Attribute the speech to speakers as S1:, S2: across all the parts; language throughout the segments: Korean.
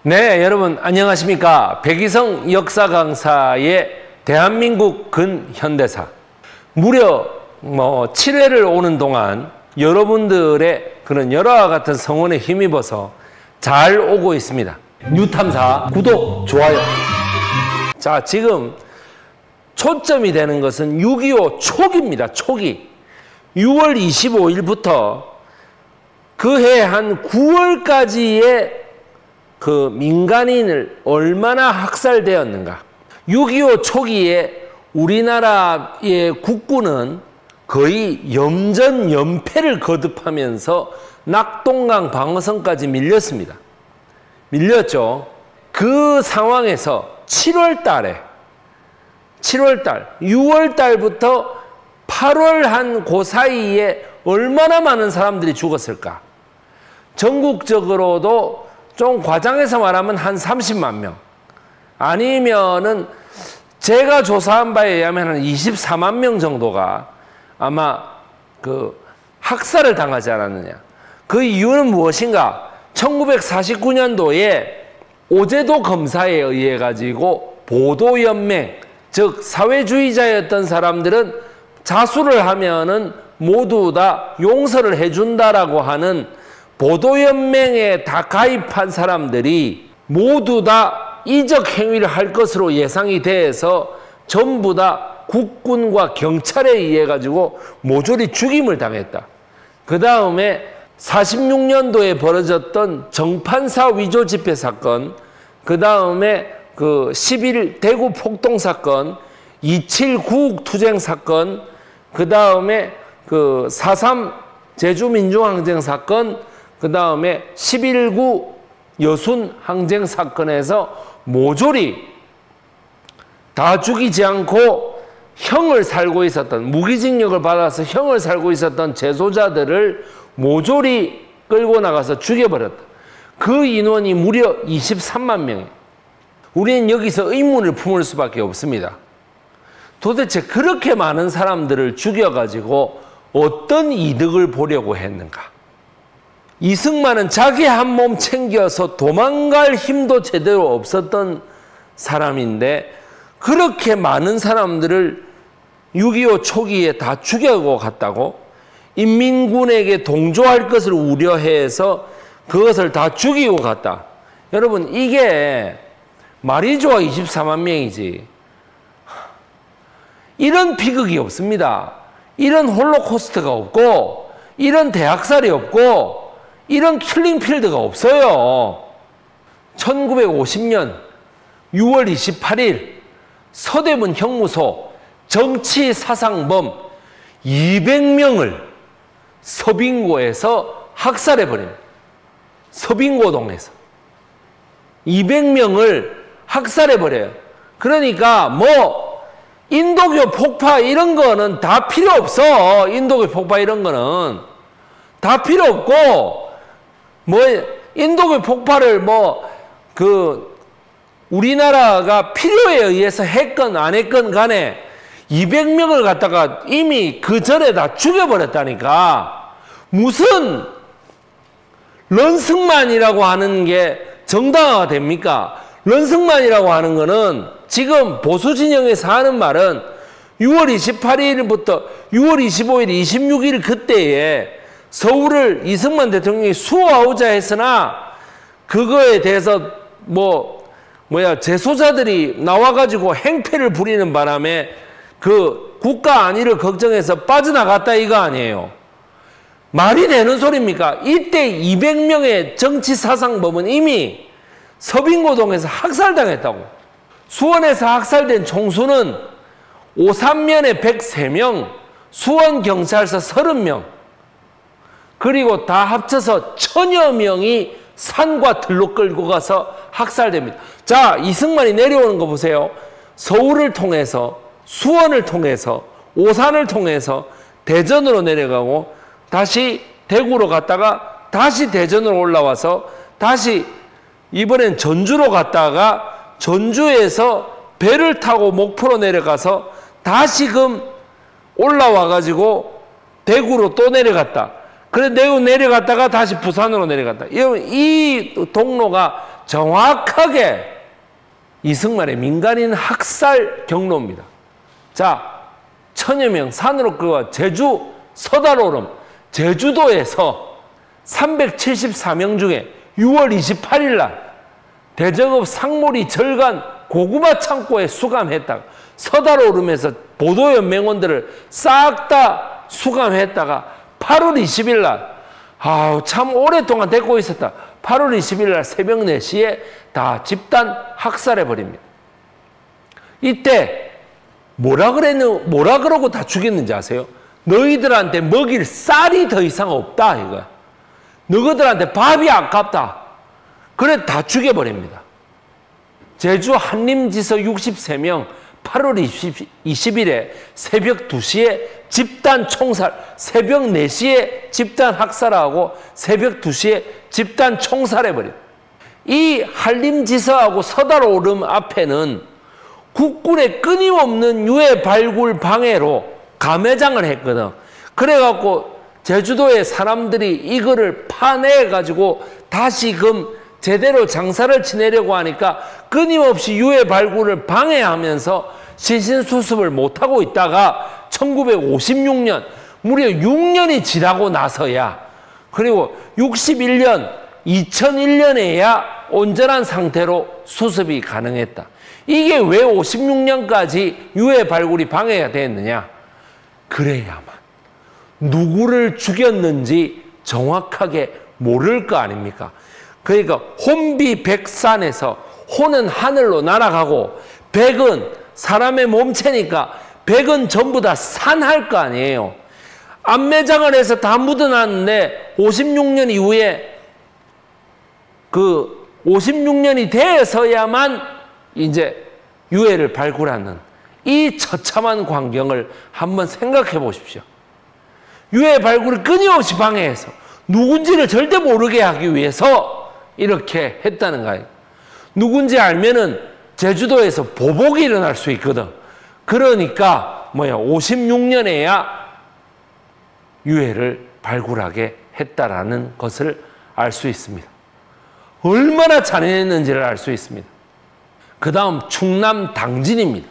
S1: 네, 여러분 안녕하십니까. 백이성 역사 강사의 대한민국 근현대사. 무려 7회를 오는 동안 여러분들의 그런 열화와 같은 성원에 힘입어서 잘 오고 있습니다. 뉴탐사 구독, 좋아요. 자, 지금 초점이 되는 것은 6.25 초기입니다. 초기. 6월 25일부터 그해 한 9월까지의 그 민간인을 얼마나 학살되었는가. 6.25 초기에 우리나라의 국군은 거의 연전연패를 거듭하면서 낙동강 방어선까지 밀렸습니다. 밀렸죠. 그 상황에서 6월 6월달부터 8월 한 그 사이에 얼마나 많은 사람들이 죽었을까. 전국적으로도 좀 과장해서 말하면 한 30만 명, 아니면은 제가 조사한 바에 의하면 한 24만 명 정도가 아마 그 학살을 당하지 않았느냐. 그 이유는 무엇인가? 1949년도에 오제도 검사에 의해 가지고 보도연맹, 즉 사회주의자였던 사람들은 자수를 하면은 모두 다 용서를 해준다라고 하는 보도연맹에 다 가입한 사람들이 모두 다 이적 행위를 할 것으로 예상이 돼서 전부 다 국군과 경찰에 의해 가지고 모조리 죽임을 당했다. 그 다음에 46년도에 벌어졌던 정판사 위조 집회 사건, 그 다음에 그 11 대구 폭동 사건, 27 구국투쟁 사건, 그 다음에 그 4.3 제주민중항쟁 사건, 그 다음에 11.9 여순 항쟁 사건에서 모조리 다 죽이지 않고 형을 살고 있었던, 무기징역을 받아서 형을 살고 있었던 재소자들을 모조리 끌고 나가서 죽여버렸다. 그 인원이 무려 23만 명이에요. 우리는 여기서 의문을 품을 수밖에 없습니다. 도대체 그렇게 많은 사람들을 죽여가지고 어떤 이득을 보려고 했는가? 이승만은 자기 한 몸 챙겨서 도망갈 힘도 제대로 없었던 사람인데 그렇게 많은 사람들을 6.25 초기에 다 죽여고 갔다고? 인민군에게 동조할 것을 우려해서 그것을 다 죽이고 갔다. 여러분, 이게 말이 좋아 24만 명이지. 이런 비극이 없습니다. 이런 홀로코스트가 없고, 이런 대학살이 없고, 이런 킬링필드가 없어요. 1950년 6월 28일 서대문 형무소 정치사상범 200명을 서빙고에서 학살해버립니다. 서빙고동에서 200명을 학살해버려요. 그러니까 뭐 인도교 폭파 이런 거는 다 필요 없어. 인도교 폭파 이런 거는 다 필요 없고, 뭐 인도교 폭파를 우리나라가 필요에 의해서 했건 안 했건 간에 200명을 갖다가 이미 그 전에 다 죽여버렸다니까. 무슨 런승만이라고 하는 게 정당화가 됩니까? 런승만이라고 하는 거는 지금 보수 진영에서 하는 말은 6월 28일부터 6월 25일, 26일 그때에 서울을 이승만 대통령이 수호하고자 했으나 그거에 대해서 재소자들이 나와가지고 행패를 부리는 바람에 그 국가 안위를 걱정해서 빠져나갔다 이거 아니에요. 말이 되는 소리입니까? 이때 200명의 정치사상범은 이미 서빙고동에서 학살당했다고. 수원에서 학살된 총수는 오산면에 103명, 수원경찰서 30명, 그리고 다 합쳐서 1000여 명이 산과 들로 끌고 가서 학살됩니다. 자, 이승만이 내려오는 거 보세요. 서울을 통해서, 수원을 통해서, 오산을 통해서 대전으로 내려가고 다시 대구로 갔다가 다시 대전으로 올라와서 다시 이번엔 전주로 갔다가 전주에서 배를 타고 목포로 내려가서 다시금 올라와 가지고 대구로 또 내려갔다. 그래 내려갔다가 다시 부산으로 내려갔다. 이 동로가 정확하게 이승만의 민간인 학살 경로입니다. 자, 1000여 명 산으로 끌어와 제주 서달오름, 제주도에서 374명 중에 6월 28일 날 대저급 상몰이 절간 고구마 창고에 수감했다가 서달오름에서 보도연맹원들을 싹 다 수감했다가 8월 20일 날 참 오랫동안 데리고 있었다. 8월 20일 날 새벽 4시에 다 집단 학살해버립니다. 이때 뭐라 그러고 다 죽였는지 아세요? 너희들한테 먹일 쌀이 더 이상 없다 이거야. 너희들한테 밥이 아깝다. 그래 다 죽여버립니다. 제주 한림지서 63명 8월 20일에 새벽 2시에 집단 총살, 새벽 4시에 집단 학살하고 새벽 2시에 집단 총살해버립니다. 이 한림지서하고 서달오름 앞에는 국군의 끊임없는 유해 발굴 방해로 감회장을 했거든. 그래갖고 제주도의 사람들이 이거를 파내가지고 다시금 제대로 장사를 지내려고 하니까 끊임없이 유해 발굴을 방해하면서 시신수습을 못하고 있다가 1956년 무려 6년이 지나고 나서야, 그리고 61년 2001년에야 온전한 상태로 수습이 가능했다. 이게 왜 56년까지 유해 발굴이 방해가 됐느냐? 그래야만 누구를 죽였는지 정확하게 모를 거 아닙니까? 그러니까 혼비백산에서 혼은 하늘로 날아가고 백은 사람의 몸체니까 백은 전부 다 산할 거 아니에요. 안매장을 해서 다 묻어놨는데 56년 이후에 그 56년이 돼서야만 이제 유해를 발굴하는 이 처참한 광경을 한번 생각해 보십시오. 유해 발굴을 끊임없이 방해해서 누군지를 절대 모르게 하기 위해서 이렇게 했다는 거예요. 누군지 알면은 제주도에서 보복이 일어날 수 있거든. 그러니까 56년에야 유해를 발굴하게 했다라는 것을 알 수 있습니다. 얼마나 잔인했는지를 알 수 있습니다. 그 다음 충남 당진입니다.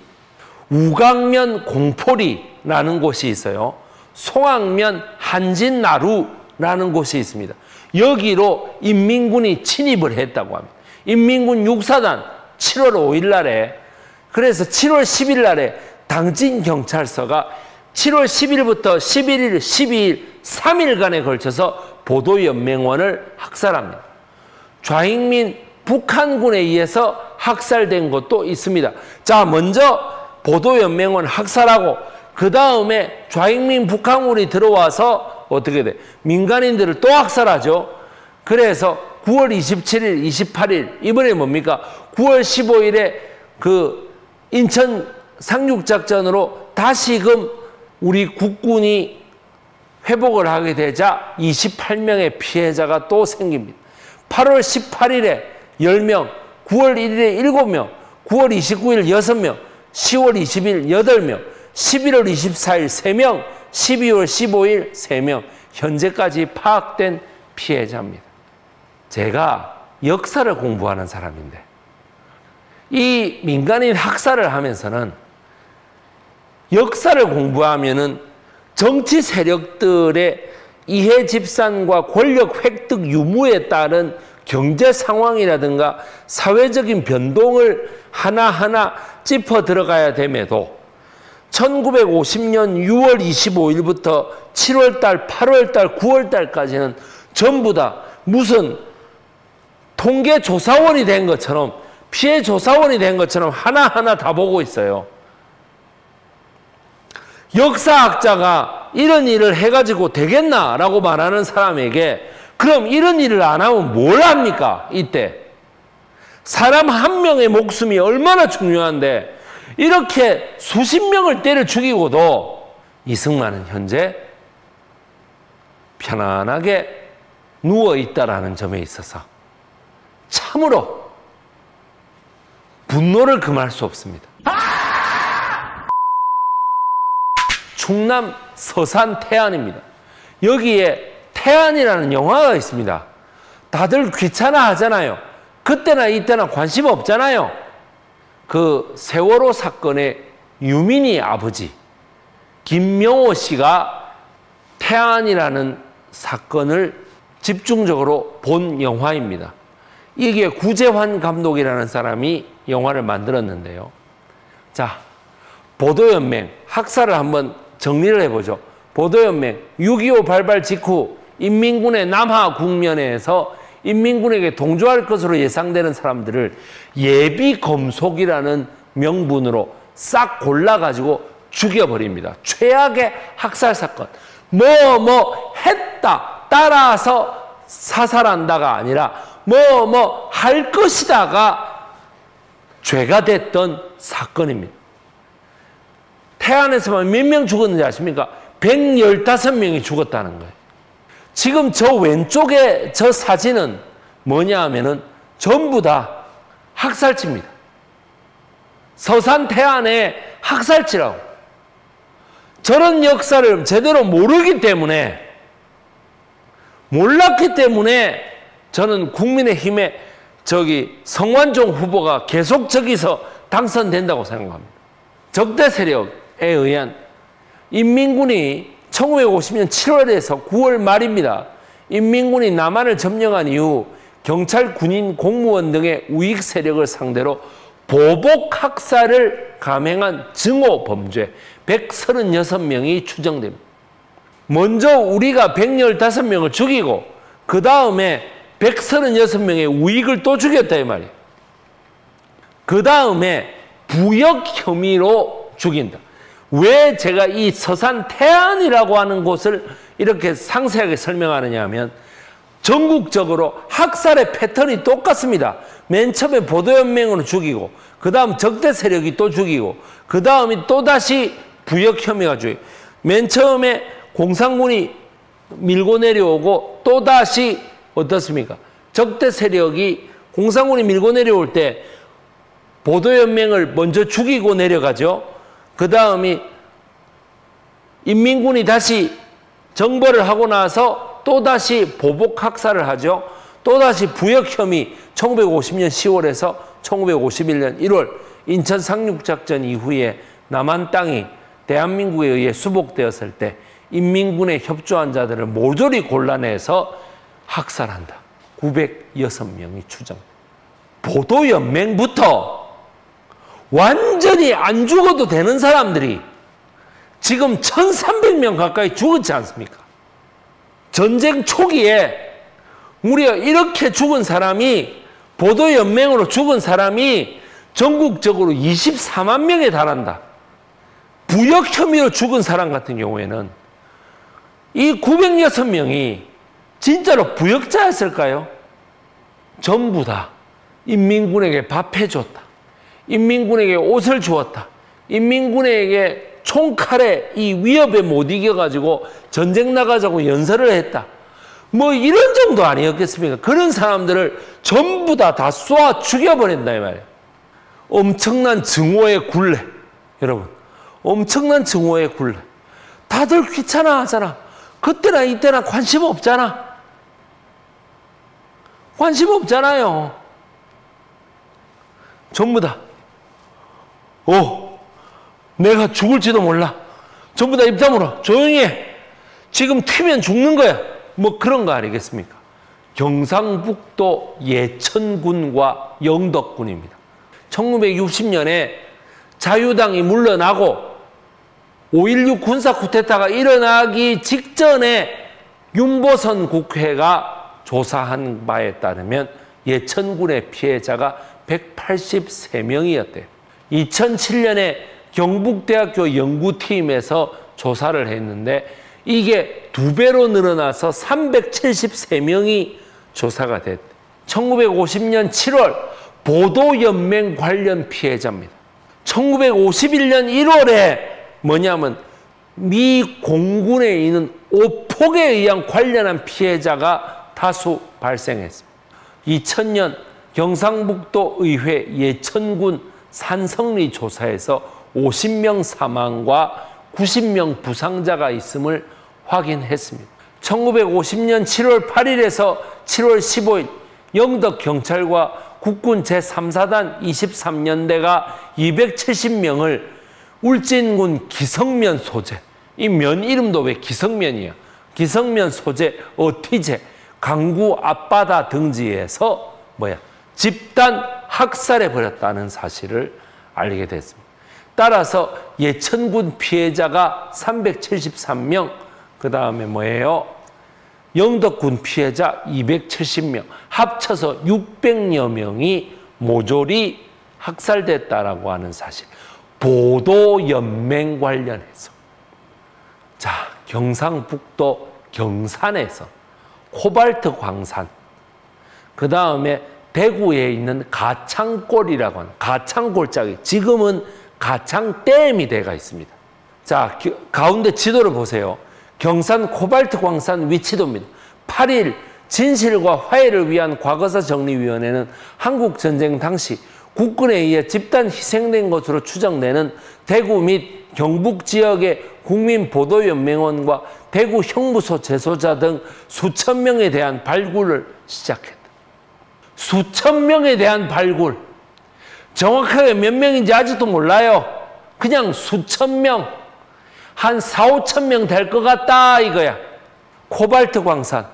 S1: 우강면 공포리라는 곳이 있어요. 송악면 한진나루라는 곳이 있습니다. 여기로 인민군이 침입을 했다고 합니다. 인민군 6사단 7월 5일 날에, 그래서 7월 10일 날에 당진경찰서가 7월 10일부터 11일, 12일 3일간에 걸쳐서 보도연맹원을 학살합니다. 좌익민 북한군에 의해서 학살된 것도 있습니다. 자, 먼저 보도연맹원 학살하고 그 다음에 좌익민 북한군이 들어와서 어떻게 돼? 민간인들을 또 학살하죠. 그래서 9월 27일, 28일 이번에 뭡니까? 9월 15일에 그 인천 상륙작전으로 다시금 우리 국군이 회복을 하게 되자 28명의 피해자가 또 생깁니다. 8월 18일에 10명, 9월 1일에 7명, 9월 29일 6명, 10월 20일 8명, 11월 24일 3명, 12월 15일 3명, 현재까지 파악된 피해자입니다. 제가 역사를 공부하는 사람인데 이 민간인 학살을 하면서는 역사를 공부하면은 정치 세력들의 이해 집산과 권력 획득 유무에 따른 경제 상황이라든가 사회적인 변동을 하나하나 짚어 들어가야 됨에도 1950년 6월 25일부터 7월달, 8월달, 9월달까지는 전부 다 무슨 통계조사원이 된 것처럼, 피해조사원이 된 것처럼 하나하나 다 보고 있어요. 역사학자가 이런 일을 해가지고 되겠나라고 말하는 사람에게 그럼 이런 일을 안 하면 뭘 합니까? 이때 사람 한 명의 목숨이 얼마나 중요한데 이렇게 수십 명을 때려 죽이고도 이승만은 현재 편안하게 누워있다라는 점에 있어서 참으로 분노를 금할 수 없습니다. 충남 서산 태안입니다. 여기에 태안이라는 영화가 있습니다. 다들 귀찮아 하잖아요. 그때나 이때나 관심 없잖아요. 그 세월호 사건의 유민희 아버지 김명호 씨가 태안이라는 사건을 집중적으로 본 영화입니다. 이게 구재환 감독이라는 사람이 영화를 만들었는데요. 자, 보도연맹, 학사를 한번 정리를 해보죠. 보도연맹, 6.25 발발 직후 인민군의 남하 국면에서 인민군에게 동조할 것으로 예상되는 사람들을 예비검속이라는 명분으로 싹 골라가지고 죽여버립니다. 최악의 학살사건. 했다, 따라서 사살한다가 아니라 할 것이다가 죄가 됐던 사건입니다. 태안에서만 몇 명 죽었는지 아십니까? 115명이 죽었다는 거예요. 지금 저 왼쪽에 저 사진은 뭐냐 하면은 전부 다 학살지입니다. 서산 태안의 학살지라고. 저런 역사를 제대로 모르기 때문에, 몰랐기 때문에 저는 국민의힘의 성완종 후보가 계속 저기서 당선된다고 생각합니다. 적대 세력에 의한 인민군이 1950년 7월에서 9월 말입니다. 인민군이 남한을 점령한 이후 경찰, 군인, 공무원 등의 우익 세력을 상대로 보복 학살을 감행한 증오 범죄 136명이 추정됩니다. 먼저 우리가 115명을 죽이고 그 다음에 136명의 우익을 또 죽였다 이 말이에요. 그 다음에 부역 혐의로 죽인다. 왜 제가 이 서산 태안이라고 하는 곳을 이렇게 상세하게 설명하느냐 하면 전국적으로 학살의 패턴이 똑같습니다. 맨 처음에 보도연맹으로 죽이고 그 다음 적대 세력이 또 죽이고 그 다음에 또다시 부역 혐의가 죽이고 맨 처음에 공산군이 밀고 내려오고 또다시 어떻습니까? 적대 세력이 공산군이 밀고 내려올 때 보도연맹을 먼저 죽이고 내려가죠. 그 다음이 인민군이 다시 정벌을 하고 나서 또다시 보복 학살을 하죠. 또다시 부역 혐의 1950년 10월에서 1951년 1월 인천 상륙작전 이후에 남한 땅이 대한민국에 의해 수복되었을 때 인민군에 협조한 자들을 모조리 골라내서 학살한다. 906명이 추정. 보도연맹부터 완전히 안 죽어도 되는 사람들이 지금 1300명 가까이 죽었지 않습니까? 전쟁 초기에 무려 이렇게 죽은 사람이, 보도연맹으로 죽은 사람이 전국적으로 24만 명에 달한다. 부역 혐의로 죽은 사람 같은 경우에는 이 906명이 진짜로 부역자였을까요? 전부 다 인민군에게 밥해줬다. 인민군에게 옷을 주었다. 인민군에게 총칼에 이 위협에 못 이겨가지고 전쟁 나가자고 연설을 했다. 뭐 이런 정도 아니었겠습니까? 그런 사람들을 전부 다 쏘아 죽여버린다 이 말이에요. 엄청난 증오의 굴레. 여러분, 엄청난 증오의 굴레. 다들 귀찮아 하잖아. 그때나 이때나 관심 없잖아. 관심 없잖아요. 전부 다 내가 죽을지도 몰라. 전부 다 입 다물어. 조용히 해. 지금 튀면 죽는 거야. 뭐 그런 거 아니겠습니까? 경상북도 예천군과 영덕군입니다. 1960년에 자유당이 물러나고 5.16 군사 쿠데타가 일어나기 직전에 윤보선 국회가 조사한 바에 따르면 예천군의 피해자가 183명이었대요. 2007년에 경북대학교 연구팀에서 조사를 했는데 이게 2배로 늘어나서 373명이 조사가 됐대요. 1950년 7월 보도연맹 관련 피해자입니다. 1951년 1월에 뭐냐면 미 공군에 있는 오폭에 의한 관련한 피해자가 다수 발생했습니다. 2000년 경상북도 의회 예천군 산성리 조사에서 50명 사망과 90명 부상자가 있음을 확인했습니다. 1950년 7월 8일에서 7월 15일 영덕경찰과 국군 제3사단 23년대가 270명을 울진군 기성면 소재, 이 면 이름도 왜 기성면이야? 기성면 소재 어티제 강구 앞바다 등지에서 집단 학살해 버렸다는 사실을 알게 됐습니다. 따라서 예천군 피해자가 373명, 그 다음에 영덕군 피해자 270명, 합쳐서 600여 명이 모조리 학살됐다라고 하는 사실. 보도연맹 관련해서. 자, 경상북도 경산에서 코발트 광산, 그 다음에 대구에 있는 가창골이라고 하는 가창골짜기, 지금은 가창댐이 돼가 있습니다. 자, 가운데 지도를 보세요. 경산 코발트 광산 위치도입니다. 8일 진실과 화해를 위한 과거사 정리위원회는 한국전쟁 당시 국군에 의해 집단 희생된 것으로 추정되는 대구 및 경북 지역의 국민보도연맹원과 대구 형무소 재소자 등 수천 명에 대한 발굴을 시작했다. 수천 명에 대한 발굴. 정확하게 몇 명인지 아직도 몰라요. 그냥 수천 명, 한 4, 5천 명 될 것 같다 이거야. 코발트 광산,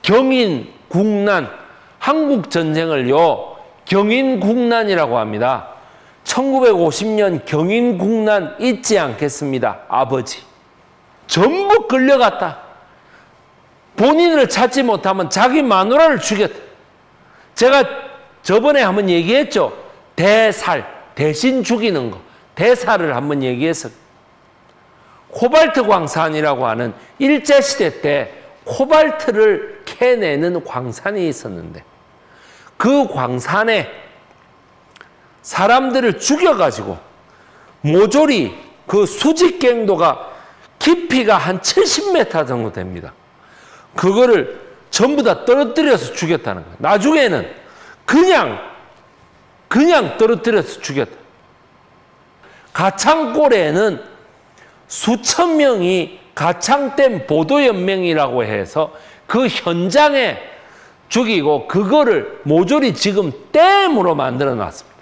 S1: 경인 국난, 한국 전쟁을요 경인 국난이라고 합니다. 1950년 경인 국난 잊지 않겠습니다. 아버지 전부 끌려갔다. 본인을 찾지 못하면 자기 마누라를 죽였다. 제가 저번에 한번 얘기했죠. 대살, 대신 죽이는 거. 대살을 한번 얘기해서. 코발트 광산이라고 하는 일제시대 때 코발트를 캐내는 광산이 있었는데 그 광산에 사람들을 죽여가지고 모조리 그 수직갱도가 깊이가 한 70m 정도 됩니다. 그거를 전부 다 떨어뜨려서 죽였다는 거예요. 나중에는 그냥 떨어뜨려서 죽였다. 가창골에는 수천 명이 가창댐 보도연맹이라고 해서 그 현장에 죽이고 그거를 모조리 지금 댐으로 만들어 놨습니다.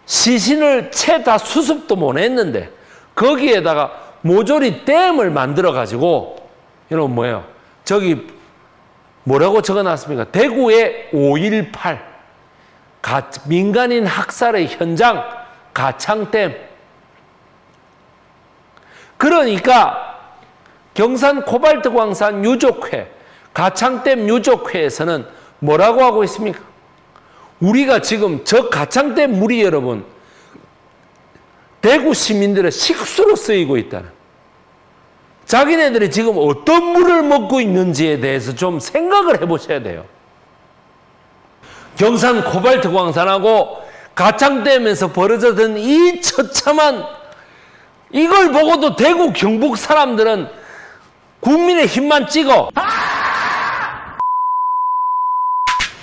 S1: 시신을 채 다 수습도 못 했는데 거기에다가 모조리 댐을 만들어 가지고 여러분 뭐예요? 저기 뭐라고 적어놨습니까? 대구의 5.18 민간인 학살의 현장 가창댐. 그러니까 경산 코발트 광산 유족회, 가창댐 유족회에서는 뭐라고 하고 있습니까? 우리가 지금 저 가창댐 물이 여러분 대구 시민들의 식수로 쓰이고 있다는, 자기네들이 지금 어떤 물을 먹고 있는지에 대해서 좀 생각을 해보셔야 돼요. 경산 코발트 광산하고 가창댐에서 벌어졌던 이 처참한, 이걸 보고도 대구 경북 사람들은 국민의힘만 찍어.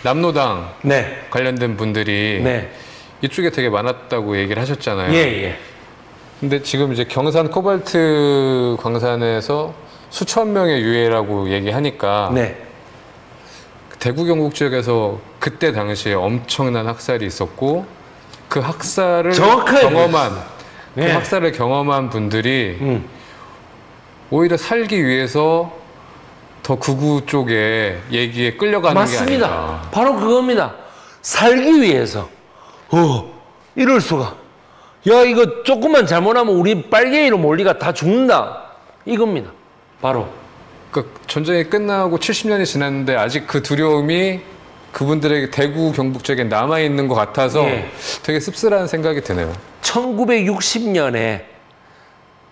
S2: 남로당
S1: 네.
S2: 관련된 분들이
S1: 네.
S2: 이쪽에 되게 많았다고 얘기를 하셨잖아요.
S1: 예.
S2: 근데 지금 이제 경산 코발트 광산에서 수천 명의 유해라고 얘기하니까
S1: 네.
S2: 대구 경북 지역에서 그때 당시에 엄청난 학살이 있었고 그 학살을 경험한 분들이 오히려 살기 위해서 더 극우 쪽에 얘기에 끌려가는
S1: 맞습니다.
S2: 게 아닌가.
S1: 바로 그겁니다. 살기 위해서. 이럴 수가. 야, 이거 조금만 잘못하면 우리 빨갱이로 몰리가 다 죽는다. 이겁니다. 바로.
S2: 그러니까 전쟁이 끝나고 70년이 지났는데 아직 그 두려움이 그분들에게 대구 경북 지역에 남아있는 것 같아서
S1: 예.
S2: 되게 씁쓸한 생각이 드네요.
S1: 1960년에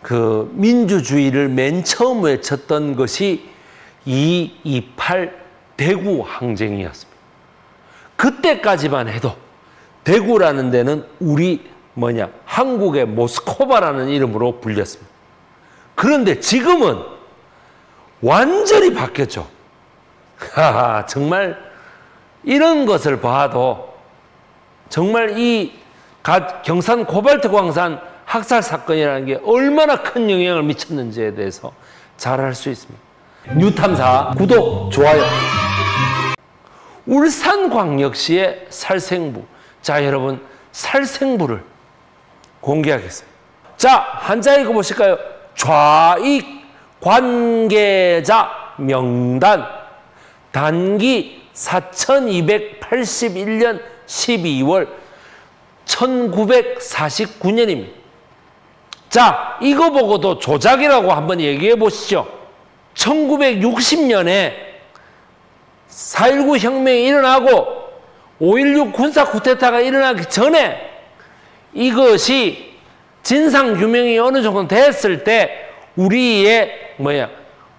S1: 그 민주주의를 맨 처음 외쳤던 것이 2.28 대구 항쟁이었습니다. 그때까지만 해도 대구라는 데는 우리 한국의 모스크바라는 이름으로 불렸습니다. 그런데 지금은 완전히 바뀌었죠. 정말 이런 것을 봐도 정말 이 경산 코발트 광산 학살 사건이라는 게 얼마나 큰 영향을 미쳤는지에 대해서 잘 알 수 있습니다. 뉴탐사 구독, 좋아요. 울산광역시의 살생부. 자, 여러분, 살생부를 공개하겠습니다. 자, 한자 읽어보실까요? 좌익 관계자 명단. 단기 4281년 12월 1949년입니다. 자, 이거 보고도 조작이라고 한번 얘기해 보시죠. 1960년에 4.19 혁명이 일어나고 5.16 군사 쿠데타가 일어나기 전에 이것이 진상규명이 어느 정도 됐을 때 우리의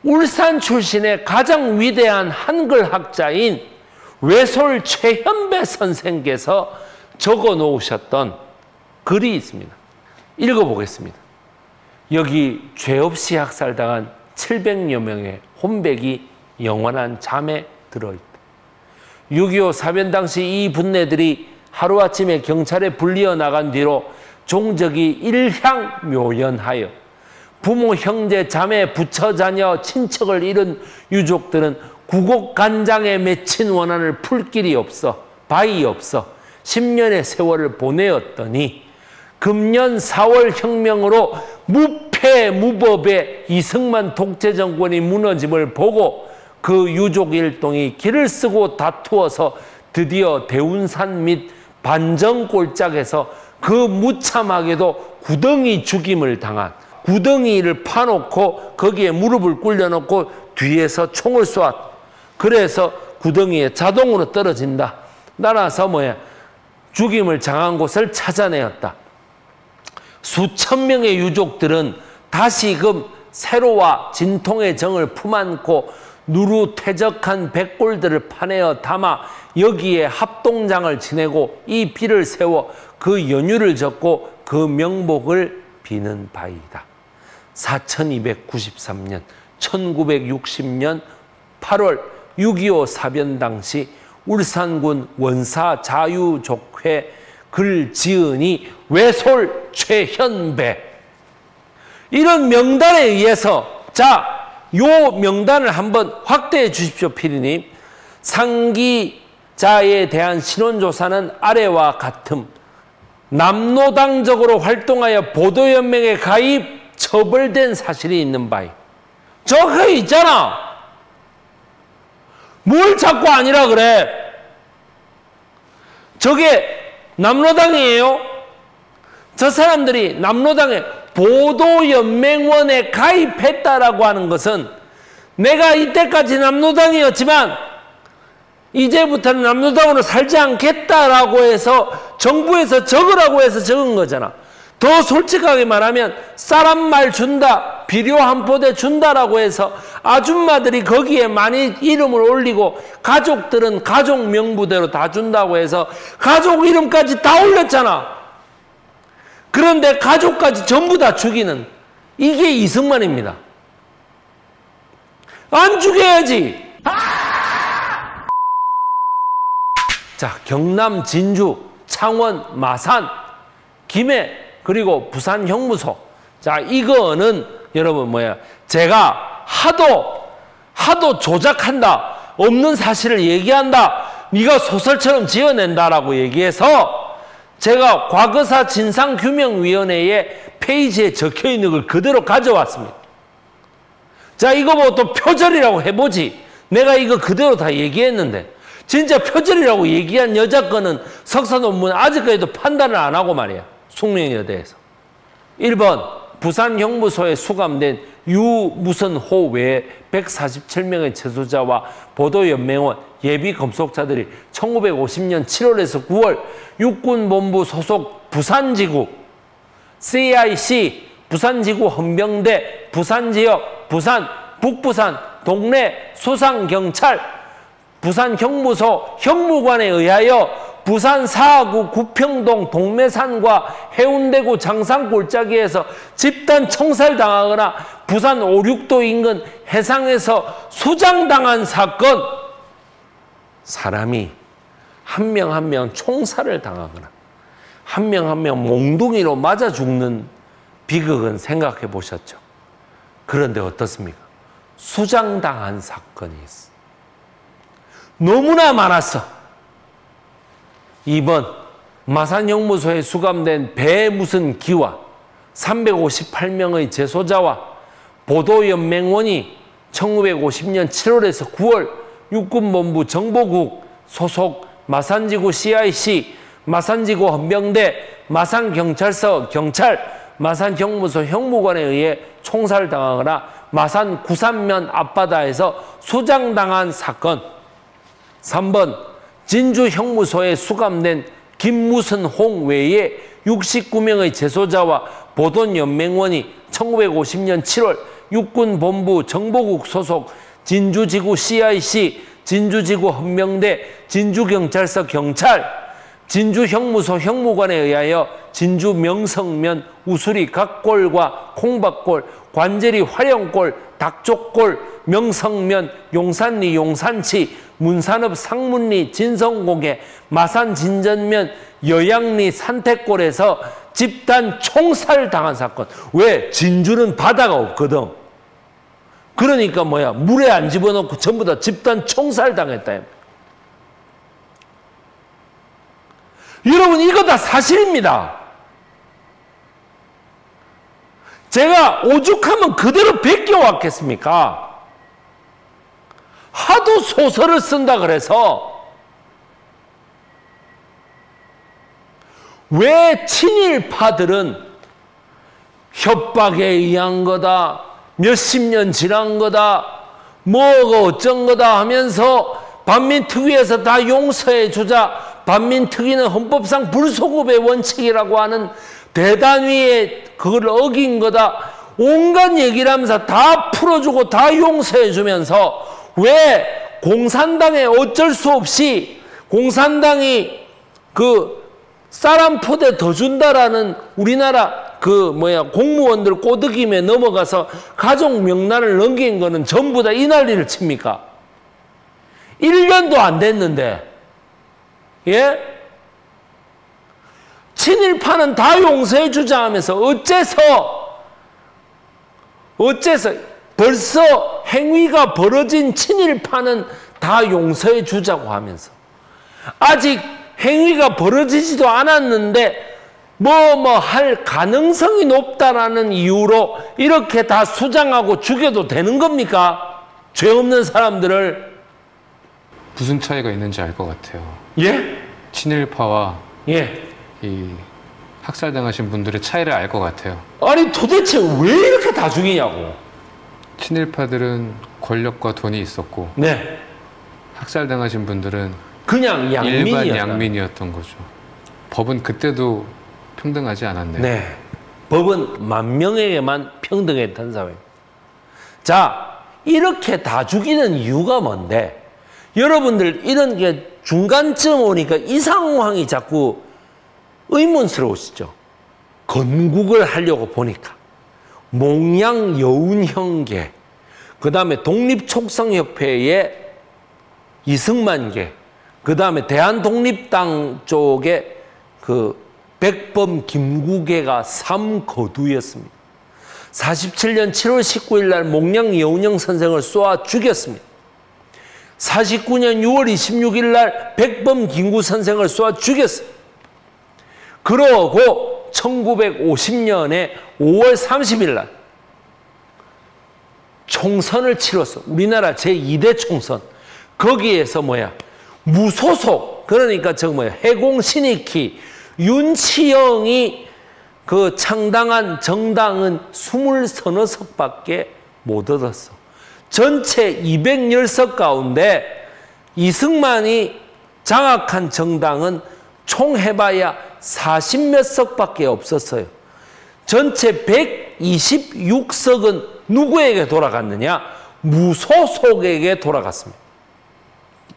S1: 울산 출신의 가장 위대한 한글학자인 외솔 최현배 선생께서 적어 놓으셨던 글이 있습니다. 읽어보겠습니다. 여기 죄 없이 학살당한 700여 명의 혼백이 영원한 잠에 들어있다. 6.25 사변 당시 이 분네들이 하루아침에 경찰에 불리어 나간 뒤로 종적이 일향묘연하여 부모, 형제, 자매, 부처, 자녀, 친척을 잃은 유족들은 구곡간장에 맺힌 원한을 풀 길이 없어 바위 없어 10년의 세월을 보내었더니 금년 4월 혁명으로 무패무법의 이승만 독재 정권이 무너짐을 보고 그 유족 일동이 길을 쓰고 다투어서 드디어 대운산 및 반정골짜기에서 그 무참하게도 구덩이 죽임을 당한 구덩이를 파놓고 거기에 무릎을 꿇려놓고 뒤에서 총을 쏘았다. 그래서 구덩이에 자동으로 떨어진다. 날아서 죽임을 당한 곳을 찾아내었다. 수천 명의 유족들은 다시금 세로와 진통의 정을 품안고 누루퇴적한 백골들을 파내어 담아 여기에 합동장을 지내고 이 비를 세워 그 연유를 적고 그 명복을 비는 바이다. 4293년 1960년 8월 6.25 사변 당시 울산군 원사자유족회 글지은이 외솔 최현배. 이런 명단에 의해서 자, 요 명단을 한번 확대해 주십시오, 피디님. 상기자에 대한 신원조사는 아래와 같음. 남노당적으로 활동하여 보도연맹에 가입, 처벌된 사실이 있는 바이. 저거 있잖아. 뭘 자꾸 아니라 그래. 저게 남노당이에요. 저 사람들이 남노당에 보도연맹원에 가입했다라고 하는 것은 내가 이때까지 남노당이었지만 이제부터는 남노당으로 살지 않겠다라고 해서 정부에서 적으라고 해서 적은 거잖아. 더 솔직하게 말하면 쌀 한 말 준다, 비료 한 포대 준다라고 해서 아줌마들이 거기에 많이 이름을 올리고 가족들은 가족 명부대로 다 준다고 해서 가족 이름까지 다 올렸잖아. 그런데 가족까지 전부 다 죽이는 이게 이승만입니다. 안 죽여야지. 자, 경남 진주, 창원, 마산, 김해, 그리고 부산 형무소. 자, 이거는 여러분 제가 하도 조작한다, 없는 사실을 얘기한다, 네가 소설처럼 지어낸다라고 얘기해서 제가 과거사 진상규명위원회의 페이지에 적혀있는 걸 그대로 가져왔습니다. 자, 이거 보고 또 표절이라고 해보지. 내가 이거 그대로 다 얘기했는데 진짜 표절이라고 얘기한 여자 거는 석사 논문 아직까지도 판단을 안 하고 말이야. 숙명여대에서. 1번 부산 형무소에 수감된 유무선호 외에 147명의 재소자와 보도연맹원 예비 검속자들이 1950년 7월에서 9월 육군본부 소속 부산지구 CIC 부산지구 헌병대 부산지역 부산 북부산 동래 수상경찰 부산 형무소 형무관에 의하여 부산 사하구 구평동 동매산과 해운대구 장산골짜기에서 집단 총살당하거나 부산 5, 6도 인근 해상에서 수장당한 사건. 사람이 한 명 한 명 총살을 당하거나 한 명 한 명 몽둥이로 맞아 죽는 비극은 생각해 보셨죠? 그런데 어떻습니까? 수장당한 사건이 있어. 너무나 많았어. 2번 마산형무소에 수감된 배무슨 기와 358명의 재소자와 보도연맹원이 1950년 7월에서 9월 육군본부 정보국 소속 마산지구 CIC, 마산지구 헌병대, 마산경찰서 경찰, 마산형무소 형무관에 의해 총살당하거나 마산 구산면 앞바다에서 소장당한 사건. 3번 진주 형무소에 수감된 김무슨 홍 외에 69명의 재소자와 보돈연맹원이 1950년 7월 육군본부 정보국 소속 진주지구 CIC, 진주지구 헌병대, 진주경찰서 경찰, 진주형무소 형무관에 의하여 진주 명성면 우수리 각골과 콩밭골, 관제리 화령골, 닥족골, 명성면, 용산리 용산치, 문산읍 상문리 진성고개, 마산 진전면, 여양리 산택골에서 집단 총살 당한 사건. 왜? 진주는 바다가 없거든. 그러니까 뭐야? 물에 안 집어넣고 전부 다 집단 총살 당했다. 여러분, 이거 다 사실입니다. 제가 오죽하면 그대로 베껴왔겠습니까? 하도 소설을 쓴다 그래서 왜 친일파들은 협박에 의한 거다, 몇십 년 지난 거다, 뭐가 어쩐 거다 하면서 반민특위에서 다 용서해 주자, 반민특위는 헌법상 불소급의 원칙이라고 하는 대단위에 그걸 어긴 거다, 온갖 얘기를 하면서 다 풀어주고 다 용서해 주면서 왜 공산당에 어쩔 수 없이 공산당이 그 쌀 한 포대 더 준다라는 우리나라 공무원들 꼬드김에 넘어가서 가족 명단을 넘긴 거는 전부 다 이 난리를 칩니까? 1년도 안 됐는데, 예? 친일파는 다 용서해 주자 하면서 어째서 벌써 행위가 벌어진 친일파는 다 용서해 주자고 하면서 아직 행위가 벌어지지도 않았는데 할 가능성이 높다라는 이유로 이렇게 다 수장하고 죽여도 되는 겁니까? 죄 없는 사람들을.
S2: 무슨 차이가 있는지 알 것 같아요.
S1: 예?
S2: 친일파와
S1: 예.
S2: 이 학살당하신 분들의 차이를 알 것 같아요.
S1: 아니 도대체 왜 이렇게 다 죽이냐고.
S2: 친일파들은 권력과 돈이 있었고,
S1: 네.
S2: 학살당하신 분들은
S1: 그냥
S2: 일반 양민이었던 거죠. 법은 그때도 평등하지 않았네요.
S1: 네. 법은 만 명에게만 평등했던 사회. 자, 이렇게 다 죽이는 이유가 뭔데? 여러분들 이런 게 중간쯤 오니까 이 상황이 자꾸 의문스러우시죠? 건국을 하려고 보니까 몽양 여운형계, 그 다음에 독립촉성협회의 이승만계, 그 다음에 대한독립당 쪽에 그 백범 김구계가 삼거두였습니다. 47년 7월 19일 날 몽양 여운형 선생을 쏘아 죽였습니다. 49년 6월 26일 날 백범 김구 선생을 쏘아 죽였습니다. 그러고 1950년에 5월 30일 날 총선을 치렀어. 우리나라 제2대 총선. 거기에서 무소속, 그러니까 해공신익희, 윤치영이 그 창당한 정당은 20서너 석밖에 못 얻었어. 전체 210석 가운데 이승만이 장악한 정당은 총 해봐야 40몇 석밖에 없었어요. 전체 126석은 누구에게 돌아갔느냐? 무소속에게 돌아갔습니다.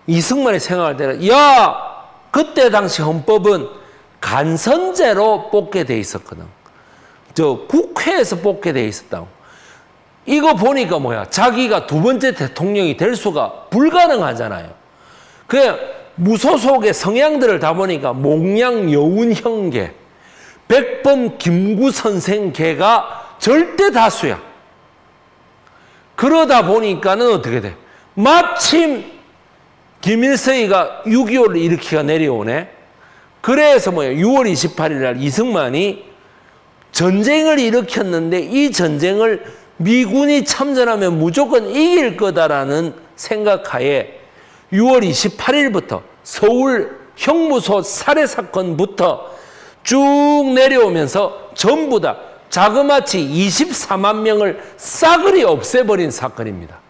S1: 이승만이 생각할 때는 그때 당시 헌법은 간선제로 뽑게 돼 있었거든. 국회에서 뽑게 돼 있었다고. 이거 보니까 자기가 두 번째 대통령이 될 수가 불가능하잖아요. 그냥 무소속의 성향들을 다 보니까 몽양 여운형계, 백범 김구 선생계가 절대 다수야. 그러다 보니까는 어떻게 돼? 마침 김일성이가 6.25를 일으키가 내려오네. 그래서 뭐야 6월 28일 날 이승만이 전쟁을 일으켰는데 이 전쟁을 미군이 참전하면 무조건 이길 거다라는 생각하에 6월 28일부터 서울 형무소 살해 사건부터 쭉 내려오면서 전부 다 자그마치 24만 명을 싸그리 없애버린 사건입니다.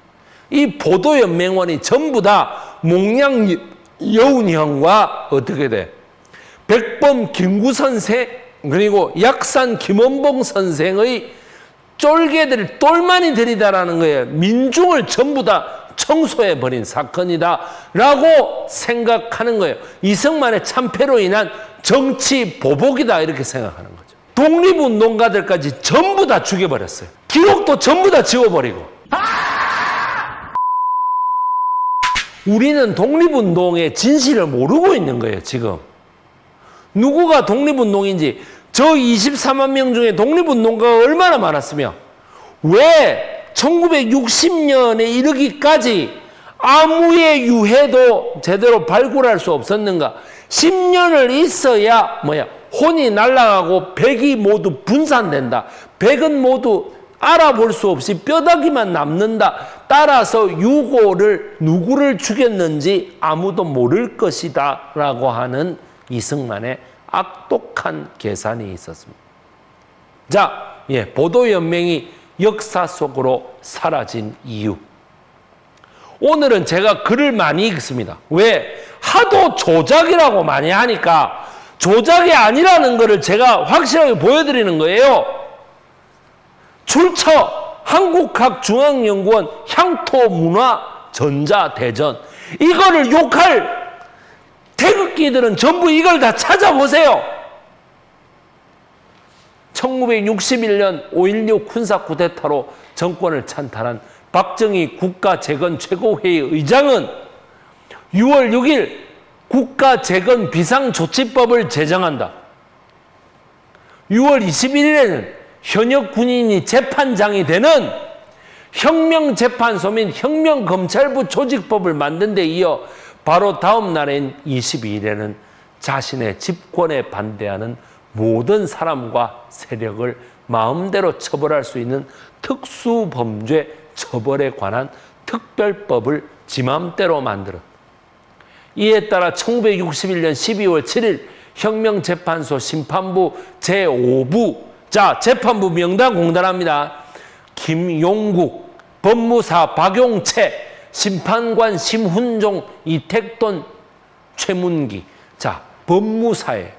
S1: 이 보도연맹원이 전부 다 몽양 여운형과 어떻게 돼? 백범 김구 선생 그리고 약산 김원봉 선생의 쫄개들을 똘마니 들이다라는 거예요. 민중을 전부 다 청소해버린 사건이다 라고 생각하는 거예요. 이승만의 참패로 인한 정치 보복이다 이렇게 생각하는 거죠. 독립운동가들까지 전부 다 죽여버렸어요. 기록도 전부 다 지워버리고. 우리는 독립운동의 진실을 모르고 있는 거예요. 지금 누구가 독립운동인지, 저 24만 명 중에 독립운동가가 얼마나 많았으며 왜 1960년에 이르기까지 아무의 유해도 제대로 발굴할 수 없었는가. 10년을 있어야 뭐야 혼이 날아가고 백이 모두 분산된다. 백은 모두 알아볼 수 없이 뼈다귀만 남는다. 따라서 유고를 누구를 죽였는지 아무도 모를 것이다 라고 하는 이승만의 악독한 계산이 있었습니다. 자, 보도연맹이 역사 속으로 사라진 이유. 오늘은 제가 글을 많이 읽습니다. 왜? 하도 조작이라고 많이 하니까 조작이 아니라는 것을 제가 확실하게 보여드리는 거예요. 출처 한국학중앙연구원 향토문화전자대전. 이거를 욕할 태극기들은 전부 이걸 다 찾아보세요. 1961년 5.16 군사 쿠데타로 정권을 찬탈한 박정희 국가재건 최고회의 의장은 6월 6일 국가재건 비상조치법을 제정한다. 6월 21일에는 현역 군인이 재판장이 되는 혁명재판소 및 혁명검찰부 조직법을 만든 데 이어 바로 다음 날인 22일에는 자신의 집권에 반대하는 모든 사람과 세력을 마음대로 처벌할 수 있는 특수범죄 처벌에 관한 특별법을 지맘대로 만들었다. 이에 따라 1961년 12월 7일 혁명재판소 심판부 제5부, 자, 재판부 명단 공단합니다. 김용국, 법무사 박용채, 심판관 심훈종, 이택돈, 최문기. 자, 법무사에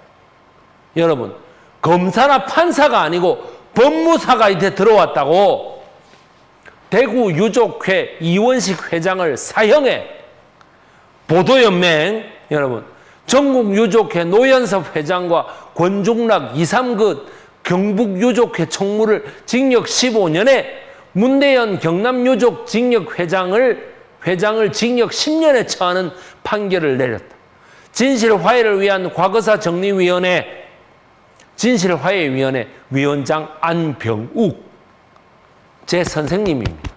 S1: 여러분, 검사나 판사가 아니고 법무사가 이때 들어왔다고. 대구 유족회 이원식 회장을 사형해. 보도연맹, 여러분, 전국유족회 노현섭 회장과 권중락 2, 3급 경북유족회 총무를 징역 15년에 문대현 경남유족 징역 회장을 징역 10년에 처하는 판결을 내렸다. 진실화해를 위한 과거사 정리위원회 진실화해위원회 위원장 안병욱 제 선생님입니다.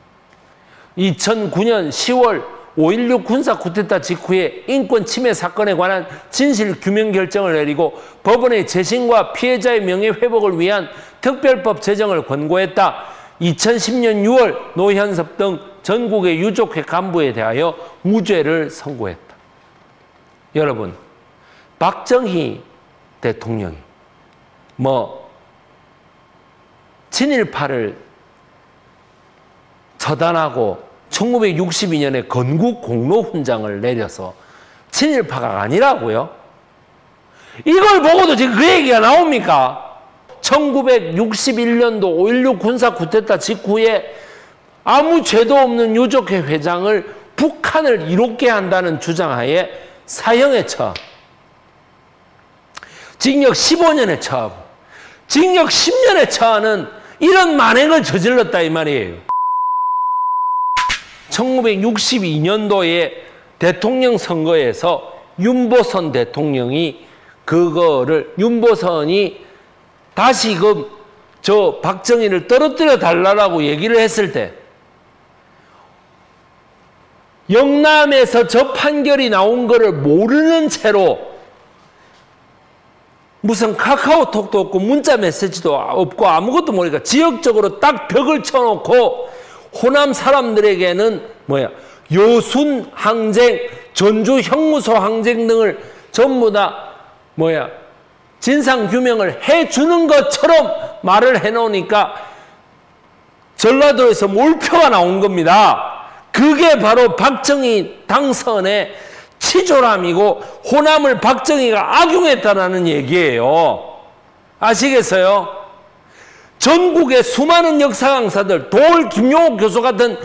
S1: 2009년 10월 5.16 군사 쿠데타 직후에 인권 침해 사건에 관한 진실 규명 결정을 내리고 법원의 재심과 피해자의 명예 회복을 위한 특별법 제정을 권고했다. 2010년 6월 노현섭 등 전국의 유족회 간부에 대하여 무죄를 선고했다. 여러분, 박정희 대통령이 친일파를 처단하고 1962년에 건국 공로훈장을 내려서 친일파가 아니라고요? 이걸 보고도 지금 그 얘기가 나옵니까? 1961년도 5.16 군사 쿠데타 직후에 아무 죄도 없는 유족회 회장을 북한을 이롭게 한다는 주장하에 사형에 처하고 징역 15년에 처하고 징역 10년에 처하는 이런 만행을 저질렀다 이 말이에요. 1962년도에 대통령 선거에서 윤보선 대통령이 윤보선이 다시금 저 박정희를 떨어뜨려 달라고 얘기를 했을 때 영남에서 저 판결이 나온 거를 모르는 채로 무슨 카카오톡도 없고 문자 메시지도 없고 아무것도 모르니까 지역적으로 딱 벽을 쳐놓고 호남 사람들에게는 여순 항쟁, 전주 형무소 항쟁 등을 전부 다 진상규명을 해주는 것처럼 말을 해놓으니까 전라도에서 몰표가 나온 겁니다. 그게 바로 박정희 당선의 치졸함이고 호남을 박정희가 악용했다라는 얘기예요. 아시겠어요? 전국의 수많은 역사 강사들, 도올 김용옥 교수 같은,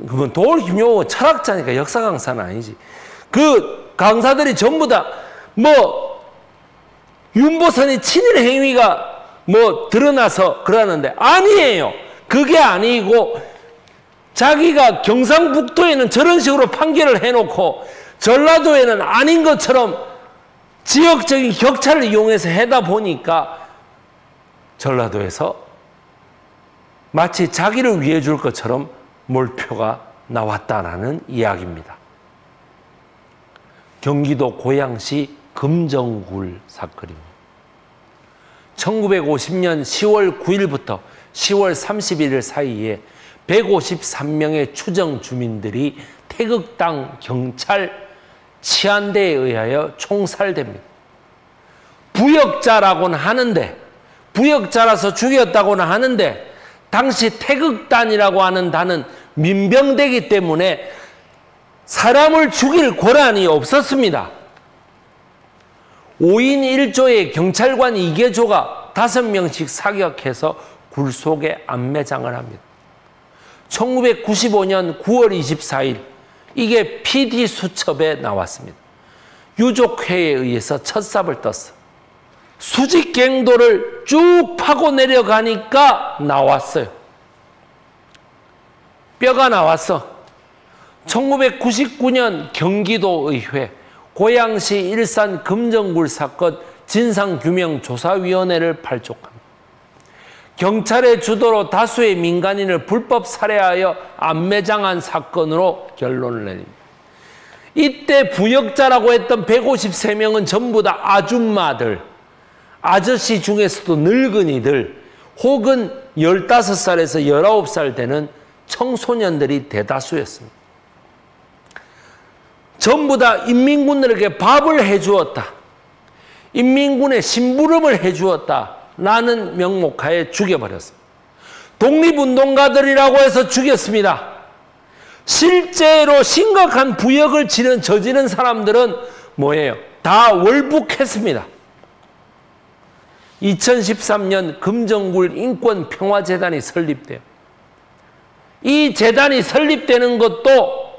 S1: 그건 도올 김용옥은 철학자니까 역사 강사는 아니지. 그 강사들이 전부 다 윤보선이 친일 행위가 드러나서 그러는데 아니에요. 그게 아니고 자기가 경상북도에는 저런 식으로 판결을 해놓고 전라도에는 아닌 것처럼 지역적인 격차를 이용해서 하다 보니까 전라도에서 마치 자기를 위해 줄 것처럼 몰표가 나왔다라는 이야기입니다. 경기도 고양시 금정굴 사건입니다. 1950년 10월 9일부터 10월 31일 사이에 153명의 추정 주민들이 태극당 경찰 치안대에 의하여 총살됩니다. 부역자라고는 하는데, 부역자라서 죽였다고는 하는데 당시 태극단이라고 하는 단은 민병대이기 때문에 사람을 죽일 권한이 없었습니다. 5인 1조의 경찰관 2개조가 5명씩 사격해서 굴 속에 안매장을 합니다. 1995년 9월 24일 이게 PD수첩에 나왔습니다. 유족회에 의해서 첫 삽을 떴어. 수직갱도를 쭉 파고 내려가니까 나왔어요. 뼈가 나왔어. 1999년 경기도의회 고양시 일산 금정굴 사건 진상규명조사위원회를 발족합니다. 경찰의 주도로 다수의 민간인을 불법 살해하여 안매장한 사건으로 결론을 내립니다. 이때 부역자라고 했던 153명은 전부 다 아줌마들, 아저씨 중에서도 늙은이들, 혹은 15살에서 19살 되는 청소년들이 대다수였습니다. 전부 다 인민군들에게 밥을 해주었다. 인민군의 심부름을 해주었다. 라는 명목하에 죽여버렸습니다. 독립운동가들이라고 해서 죽였습니다. 실제로 심각한 부역을 저지른 사람들은 뭐예요? 다 월북했습니다. 2013년 금정굴 인권평화재단이 설립돼요. 이 재단이 설립되는 것도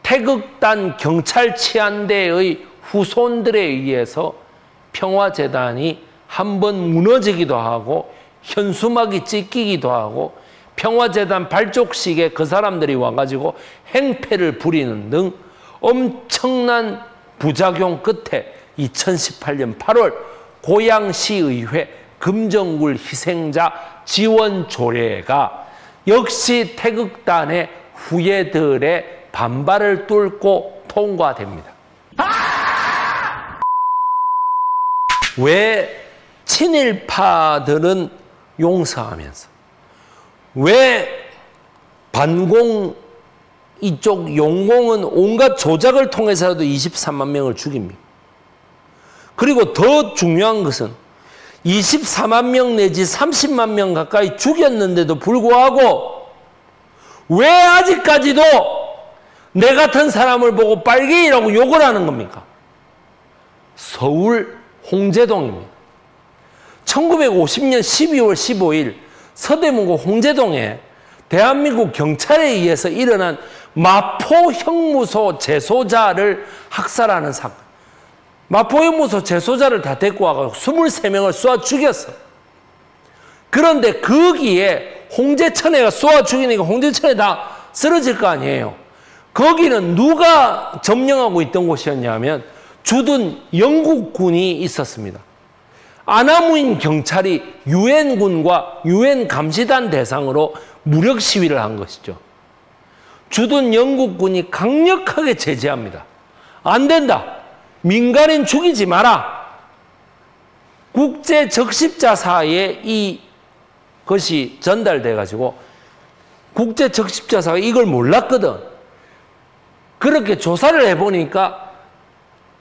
S1: 태극단 경찰치안대의 후손들에 의해서 평화재단이 한번 무너지기도 하고 현수막이 찢기기도 하고 평화재단 발족식에 그 사람들이 와가지고 행패를 부리는 등 엄청난 부작용 끝에 2018년 8월 고양시의회 금정굴 희생자 지원 조례가 역시 태극단의 후예들의 반발을 뚫고 통과됩니다. 왜 친일파들은 용서하면서 왜 반공 이쪽 용공은 온갖 조작을 통해서라도 23만 명을 죽입니다. 그리고 더 중요한 것은 24만 명 내지 30만 명 가까이 죽였는데도 불구하고 왜 아직까지도 내 같은 사람을 보고 빨갱이라고 욕을 하는 겁니까? 서울 홍제동입니다. 1950년 12월 15일 서대문구 홍제동에 대한민국 경찰에 의해서 일어난 마포 형무소 재소자를 학살하는 사건. 마포 형무소 재소자를 다 데리고 와서 23명을 쏘아 죽였어. 그런데 거기에 홍제천에가 쏘아 죽이니까 홍제천에 다 쓰러질 거 아니에요. 거기는 누가 점령하고 있던 곳이었냐면 주둔 영국군이 있었습니다. 아나무인 경찰이 유엔군과 유엔 감시단 대상으로 무력 시위를 한 것이죠. 주둔 영국군이 강력하게 제재합니다. 안 된다. 민간인 죽이지 마라. 국제 적십자사에 이것이 전달돼 가지고 국제 적십자사가 이걸 몰랐거든. 그렇게 조사를 해보니까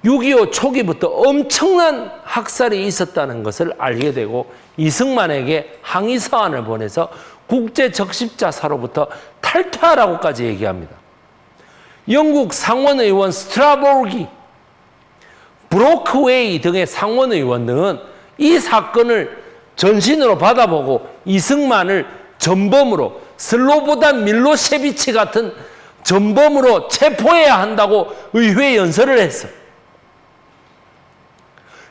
S1: 6.25 초기부터 엄청난 학살이 있었다는 것을 알게 되고 이승만에게 항의 서한을 보내서 국제 적십자사로부터 탈퇴하라고까지 얘기합니다. 영국 상원의원 스트라보르기, 브로크웨이 등의 상원의원 등은 이 사건을 전신으로 받아보고 이승만을 전범으로 슬로보단 밀로셰비치 같은 전범으로 체포해야 한다고 의회 연설을 했어요.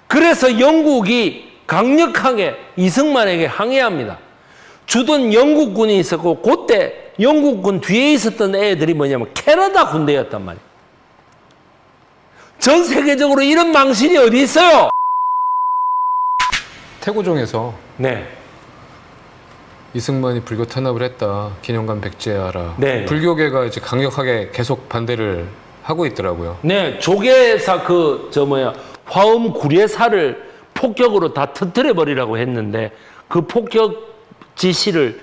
S1: 그래서 영국이 강력하게 이승만에게 항의합니다. 주둔 영국군이 있었고 그때 영국군 뒤에 있었던 애들이 뭐냐면 캐나다 군대였단 말이에요. 전 세계적으로 이런 망신이 어디 있어요?
S2: 태고종에서
S1: 네.
S2: 이승만이 불교 탄압을 했다. 기념관 백제하라.
S1: 네.
S2: 불교계가 이제 강력하게 계속 반대를 하고 있더라고요.
S1: 네, 조계사 화엄 구례사를 폭격으로 다 터뜨려 버리라고 했는데 그 폭격 지시를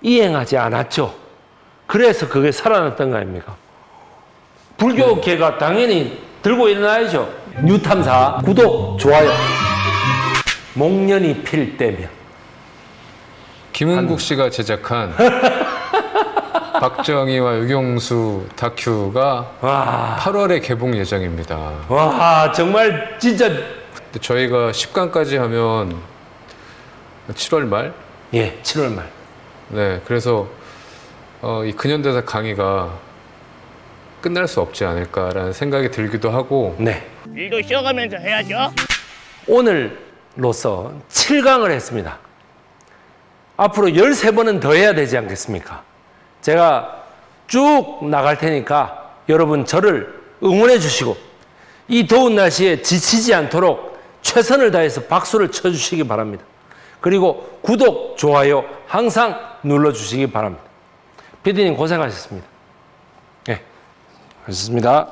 S1: 이행하지 않았죠. 그래서 그게 살아났던 거 아닙니까? 불교계가 당연히 들고 일어나야죠. 뉴탐사 구독, 좋아요. 목련이 필 때면.
S2: 김은국 씨가 제작한 박정희와 유경수 다큐가
S1: 와,
S2: 8월에 개봉 예정입니다.
S1: 와, 정말 진짜.
S2: 근데 저희가 10강까지 하면 7월 말?
S1: 예, 7월 말.
S2: 네, 그래서 이 근현대사 강의가 끝날 수 없지 않을까라는 생각이 들기도 하고.
S1: 네.
S3: 일도 쉬어가면서 해야죠.
S1: 오늘로서 7강을 했습니다. 앞으로 13번은 더 해야 되지 않겠습니까? 제가 쭉 나갈 테니까 여러분 저를 응원해 주시고 이 더운 날씨에 지치지 않도록 최선을 다해서 박수를 쳐주시기 바랍니다. 그리고 구독, 좋아요 항상 눌러주시기 바랍니다. PD님 고생하셨습니다. 네, 하셨습니다.